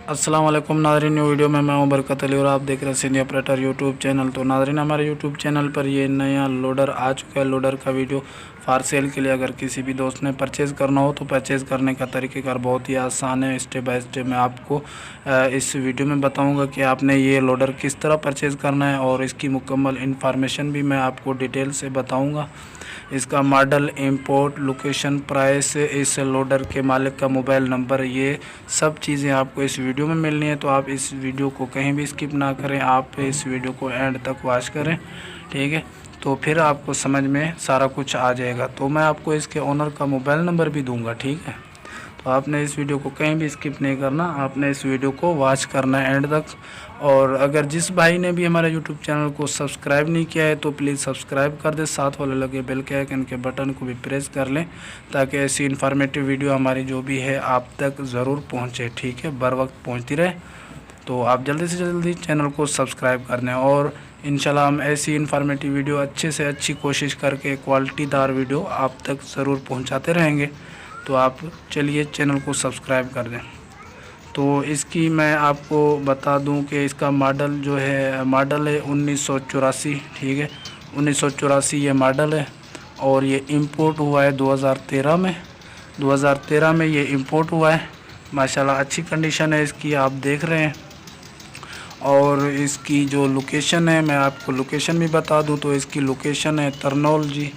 अस्सलाम वालेकुम नाज़रीन, न्यू वीडियो में मैं हूं बरकत अली और आप देख रहे हैं सिंधी ऑपरेटर यूट्यूब चैनल। तो नाज़रीन, हमारे यूट्यूब चैनल पर ये नया लोडर आ चुका है। लोडर का वीडियो फॉर सेल के लिए अगर किसी भी दोस्त ने परचेज़ करना हो तो परचेज़ करने का तरीक़ेकार बहुत ही आसान है। स्टेप बाय स्टेप मैं आपको इस वीडियो में बताऊंगा कि आपने ये लोडर किस तरह परचेज़ करना है और इसकी मुकम्मल इन्फॉर्मेशन भी मैं आपको डिटेल से बताऊँगा। इसका मॉडल, इंपोर्ट, लोकेशन, प्राइस, इस लोडर के मालिक का मोबाइल नंबर, ये सब चीज़ें आपको इस वीडियो में मिलनी है। तो आप इस वीडियो को कहीं भी स्किप ना करें, आप इस वीडियो को एंड तक वॉच करें, ठीक है। तो फिर आपको समझ में सारा कुछ आ जाएगा। तो मैं आपको इसके ओनर का मोबाइल नंबर भी दूंगा, ठीक है। तो आपने इस वीडियो को कहीं भी स्किप नहीं करना, आपने इस वीडियो को वॉच करना है एंड तक। और अगर जिस भाई ने भी हमारे यूट्यूब चैनल को सब्सक्राइब नहीं किया है तो प्लीज़ सब्सक्राइब कर दे, साथ वाले लगे बेल के आइकन के बटन को भी प्रेस कर लें ताकि ऐसी इन्फॉर्मेटिव वीडियो हमारी जो भी है आप तक ज़रूर पहुँचे, ठीक है, बर वक्त पहुँचती रहे। तो आप जल्दी से जल्दी चैनल को सब्सक्राइब कर दें और इंशाल्लाह हम ऐसी इन्फॉर्मेटिव वीडियो अच्छे से अच्छी कोशिश करके क्वालिटीदार वीडियो आप तक ज़रूर पहुँचाते रहेंगे। तो आप चलिए चैनल को सब्सक्राइब कर दें। तो इसकी मैं आपको बता दूं कि इसका मॉडल जो है, मॉडल है 1984, ठीक है, 1984 ये मॉडल है। और ये इंपोर्ट हुआ है 2013 में। 2013 में ये इंपोर्ट हुआ है। माशाल्लाह अच्छी कंडीशन है इसकी, आप देख रहे हैं। और इसकी जो लोकेशन है, मैं आपको लोकेशन भी बता दूं तो इसकी लोकेशन है तरनौल जी,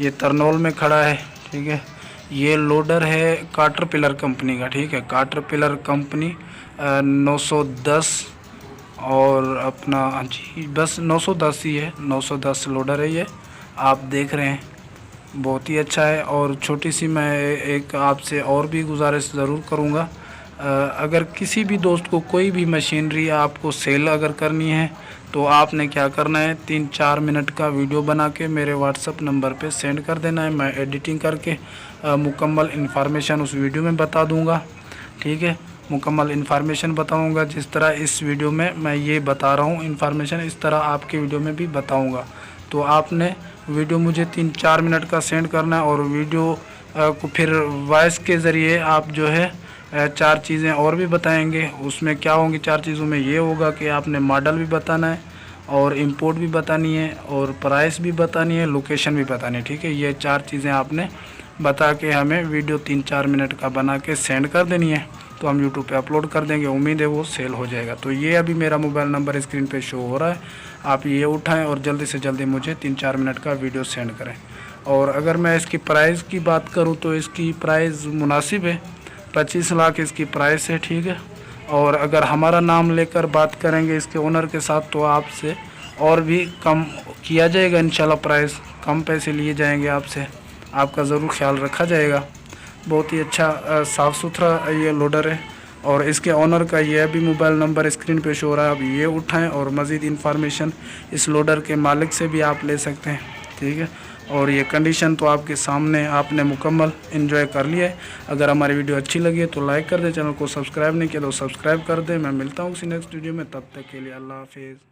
ये तरनौल में खड़ा है, ठीक है। ये लोडर है कैटरपिलर कंपनी का, ठीक है, कैटरपिलर कंपनी 910 और अपना जी बस 910 ही है, 910 लोडर है ये, आप देख रहे हैं। बहुत ही अच्छा है। और छोटी सी मैं एक आपसे और भी गुजारिश ज़रूर करूँगा, अगर किसी भी दोस्त को कोई भी मशीनरी आपको सेल अगर करनी है तो आपने क्या करना है, 3-4 मिनट का वीडियो बना के मेरे व्हाट्सअप नंबर पे सेंड कर देना है। मैं एडिटिंग करके मुकम्मल इन्फॉर्मेशन उस वीडियो में बता दूंगा, ठीक है। मुकम्मल इन्फॉर्मेशन बताऊंगा जिस तरह इस वीडियो में मैं ये बता रहा हूँ इन्फॉर्मेशन, इस तरह आपके वीडियो में भी बताऊँगा। तो आपने वीडियो मुझे 3-4 मिनट का सेंड करना है और वीडियो को फिर वॉइस के ज़रिए आप जो है 4 चीज़ें और भी बताएंगे। उसमें क्या होंगी 4 चीज़ों में, ये होगा कि आपने मॉडल भी बताना है और इंपोर्ट भी बतानी है और प्राइस भी बतानी है, लोकेशन भी बतानी है, ठीक है। ये 4 चीज़ें आपने बता के हमें वीडियो 3-4 मिनट का बना के सेंड कर देनी है। तो हम यूट्यूब पे अपलोड कर देंगे, उम्मीद है वो सेल हो जाएगा। तो ये अभी मेरा मोबाइल नंबर स्क्रीन पे शो हो रहा है, आप ये उठाएँ और जल्दी से जल्दी मुझे 3-4 मिनट का वीडियो सेंड करें। और अगर मैं इसकी प्राइस की बात करूँ तो इसकी प्राइस मुनासिब है, 25 लाख इसकी प्राइस है, ठीक है। और अगर हमारा नाम लेकर बात करेंगे इसके ओनर के साथ तो आपसे और भी कम किया जाएगा इंशाल्लाह, प्राइस कम पैसे लिए जाएंगे आपसे, आपका ज़रूर ख्याल रखा जाएगा। बहुत ही अच्छा साफ़ सुथरा ये लोडर है। और इसके ओनर का ये भी मोबाइल नंबर स्क्रीन पे शो हो रहा है, आप ये उठाएं और मज़ीद इन्फॉर्मेशन इस लोडर के मालिक से भी आप ले सकते हैं, ठीक है। और ये कंडीशन तो आपके सामने आपने मुकम्मल एंजॉय कर लिया है। अगर हमारी वीडियो अच्छी लगी है तो लाइक कर दें, चैनल को सब्सक्राइब नहीं किया तो सब्सक्राइब कर दें। मैं मिलता हूँ किसी नेक्स्ट वीडियो में, तब तक के लिए अल्लाह हाफिज़।